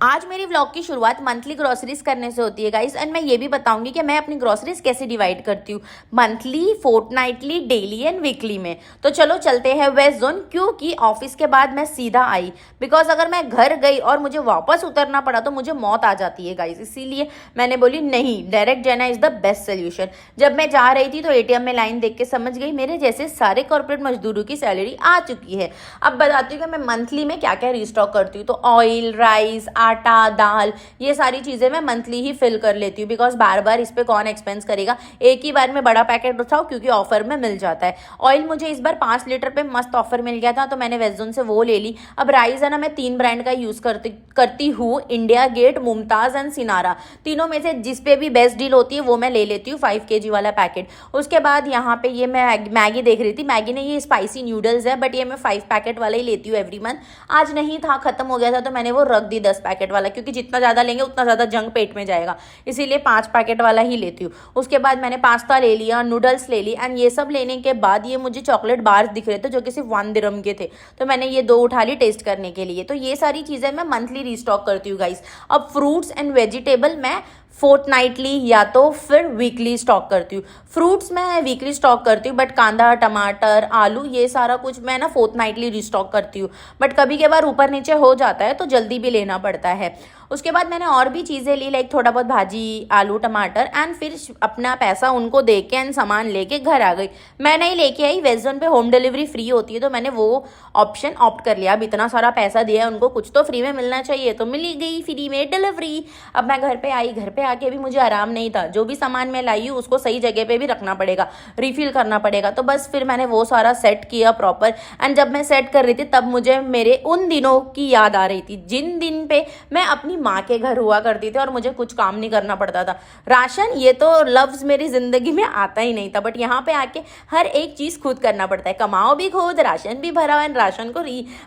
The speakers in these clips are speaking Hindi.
आज मेरी व्लॉग की शुरुआत मंथली ग्रोसरीज करने से होती है गाइस। एंड मैं ये भी बताऊंगी कि मैं अपनी ग्रोसरीज कैसे डिवाइड करती हूँ, monthly, fortnightly, daily and weekly में। तो चलो चलते हैं वेस्ट जोन, क्योंकि ऑफिस के बाद मैं सीधा आई, बिकॉज अगर मैं घर गई और मुझे वापस उतरना पड़ा तो मुझे मौत आ जाती है गाइस। इसीलिए मैंने बोली नहीं, डायरेक्ट जाना इज द बेस्ट सोल्यूशन। जब मैं जा रही थी तो एटीएम में लाइन देख के समझ गई मेरे जैसे सारे कॉर्पोरेट मजदूरों की सैलरी आ चुकी है। अब बताती हूँ कि मैं मंथली में क्या क्या रिस्टॉक करती हूँ। तो ऑयल, राइस, आटा, दाल, ये सारी चीज़ें मैं मंथली ही फिल कर लेती हूँ, बिकॉज बार बार इस पे कौन एक्सपेंस करेगा। एक ही बार में बड़ा पैकेट उठाओ क्योंकि ऑफर में मिल जाता है। ऑयल मुझे इस बार 5 लीटर पे मस्त ऑफर मिल गया था तो मैंने वेस्टर्न से वो ले ली। अब राइस है ना, मैं 3 ब्रांड का यूज़ करती हूँ, इंडिया गेट, मुमताज़ एंड सिनारा। तीनों में से जिस पे भी बेस्ट डील होती है वो मैं ले लेती हूँ, 5 kg वाला पैकेट। उसके बाद यहाँ पे ये मैं मैगी देख रही थी, मैगी ने ये स्पाइसी नूडल्स है, बट ये मैं 5 पैकेट वाला ही लेती हूँ एवरी मंथ। आज नहीं था, खत्म हो गया था तो मैंने वो रख दी 10 पैकेट वाला, क्योंकि जितना ज़्यादा लेंगे उतना ज़्यादा जंक पेट में जाएगा, इसीलिए 5 पैकेट वाला ही लेती हूँ। उसके बाद मैंने पास्ता ले लिया, नूडल्स ले ली, एंड ये सब लेने के बाद ये मुझे चॉकलेट बार्स दिख रहे थे जो कि सिर्फ 1 दिरहम के थे, तो मैंने ये 2 उठा ली टेस्ट करने के लिए। तो ये सारी चीज़ें मैं मंथली रिस्टॉक करती हूँ गाइस। अब फ्रूट्स एंड वेजिटेबल मैं फोर्टनाइटली या तो फिर वीकली स्टॉक करती हूँ। फ्रूट्स मैं वीकली स्टॉक करती हूँ, बट कांदा, टमाटर, आलू, ये सारा कुछ मैं ना फोर्टनाइटली रिस्टॉक करती हूँ। बट कभी कभार ऊपर नीचे हो जाता है तो जल्दी भी लेना पड़ता है। उसके बाद मैंने और भी चीज़ें ली, लाइक थोड़ा बहुत भाजी, आलू, टमाटर, एंड फिर अपना पैसा उनको दे के एंड सामान लेके घर आ गई। मैं नहीं लेके आई, वेस्टर्न पे होम डिलीवरी फ्री होती है तो मैंने वो ऑप्शन ऑप्ट कर लिया। अब इतना सारा पैसा दिया है उनको, कुछ तो फ्री में मिलना चाहिए, तो मिल गई फ्री में डिलीवरी। अब मैं घर पे आई, घर पे आके भी मुझे आराम नहीं था। जो भी सामान मैं लाई हूँ उसको सही जगह पे भी रखना पड़ेगा, रिफिल करना पड़ेगा। तो बस फिर मैंने वो सारा सेट किया प्रॉपर। एंड जब मैं सेट कर रही थी तब मुझे मेरे उन दिनों की याद आ रही थी जिन दिन पे मैं अपनी माँ के घर हुआ करती थी और मुझे कुछ काम नहीं करना पड़ता था। राशन, ये तो लफ्ज मेरी जिंदगी में आता ही नहीं था, बट यहाँ पे आके हर एक चीज खुद करना पड़ता है। कमाओ भी खुद, राशन भी भराओ, एंड राशन को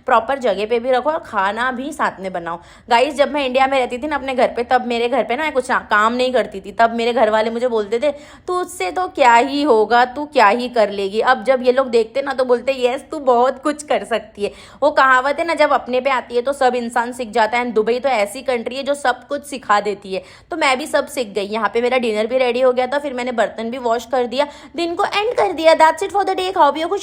प्रॉपर जगह पे भी रखो, और खाना भी साथ में बनाओ। गाइस, जब मैं इंडिया में रहती थी ना अपने घर पे, तब मेरे घर पे ना मैं कुछ काम नहीं करती थी। तब मेरे घर वाले मुझे बोलते थे तू उससे तो क्या ही होगा, तू क्या ही कर लेगी। अब जब ये लोग देखते ना तो बोलते यस तू बहुत कुछ कर सकती है। वो कहावत है ना, जब अपने पे आती है तो सब इंसान सीख जाता है। एंड दुबई तो ऐसी कंट्री है जो सब कुछ सिखा देती है, तो मैं भी सब सीख गई। यहाँ पे मेरा डिनर भी रेडी हो गया था, फिर मैंने बर्तन भी वॉश कर दिया, दिन को एंड कर दिया। That's it for the day. खाओ पियो, खुश